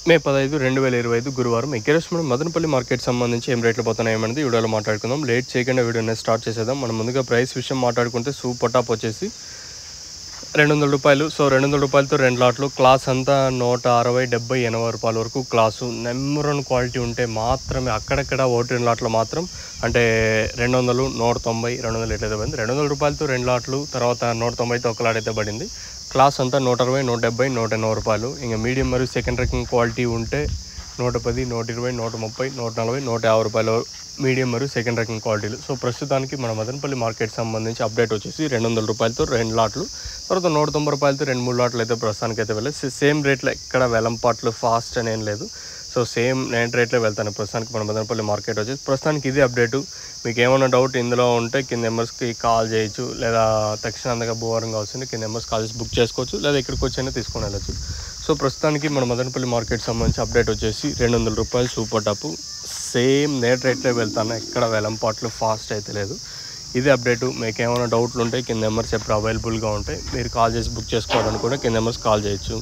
మే 15, 2025 గురువారం ఈరోజు మనం మదనపల్లి మార్కెట్ సంబంధించి ఏం రేట్లు పోతున్నాయనేది వీడియోలో మాట్లాడుకుందాం. లేట్ చేయకుండా వీడియోని స్టార్ట్ చేసేద్దాం. మనం ముందుగా ప్రైస్ విషయం మాట్లాడుకుంటే సూపర్ టాప్ వచ్చేసి ₹200. సో ₹200తో 2 లాట్లు. క్లాస్ అంతా 160, 70, 80 రూపాయల వరకు క్లాసు. నెంబర్ 1 క్వాలిటీ ఉంటే మాత్రమే అక్కడక్కడ 1-2 లాట్లు మాత్రం అంటే 200, 190, 200 ఎట్లయితే పడింది. ₹200తో 2 లాట్లు, తర్వాత 190తో ఒక లాట్ అయితే పడింది. క్లాస్ అంతా 160, 170, 180 రూపాయలు. ఇంకా మీడియం మరియు సెకండ్ రకం క్వాలిటీ ఉంటే 110, 120, 130, 140, 150 రూపాయలు మీడియం మరియు సెకండ్ రకం క్వాలిటీలు. సో ప్రస్తుతానికి మన మదనపల్లి మార్కెట్ సంబంధించి అప్డేట్ వచ్చేసి ₹200 2 లాట్లు, తర్వాత ₹190 2-3 లాట్లు అయితే ప్రస్తుతానికి అయితే వెళ్ళలేదు. సేమ్ రేట్లో ఎక్కడ వెలంపాట్లు ఫాస్ట్ అని ఏం లేదు. సో సేమ్ నేను రేట్లో వెళ్తాను ప్రస్తుతానికి మన మదనపల్లి మార్కెట్ వచ్చేసి. ప్రస్తుతానికి ఇది అప్డేటు. మీకు ఏమైనా డౌట్ ఇందులో ఉంటే కింద నెంబర్స్కి కాల్ చేయొచ్చు, లేదా తక్షణంగా భూవరం కావాల్సింది కింద నెంబర్స్ కాల్ చేసి బుక్ చేసుకోవచ్చు, లేదా ఇక్కడికి వచ్చైనా తీసుకొని వెళ్ళచ్చు. సో ప్రస్తుతానికి మన మదనపల్లి మార్కెట్ సంబంధించి అప్డేట్ వచ్చేసి ₹200 సూపర్ టాపు. సేమ్ నేట్ రేట్లో వెళ్తాను, ఎక్కడ వెలంపాట్లు ఫాస్ట్ అయితే లేదు. ఇది అప్డేటు. మీకు ఏమైనా డౌట్లు ఉంటే కింద నెంబర్స్ ఎప్పుడు అవైలబుల్గా ఉంటాయి, మీరు కాల్ చేసి బుక్ చేసుకోవాలనుకుంటే కింద నెంబర్స్ కాల్ చేయొచ్చు.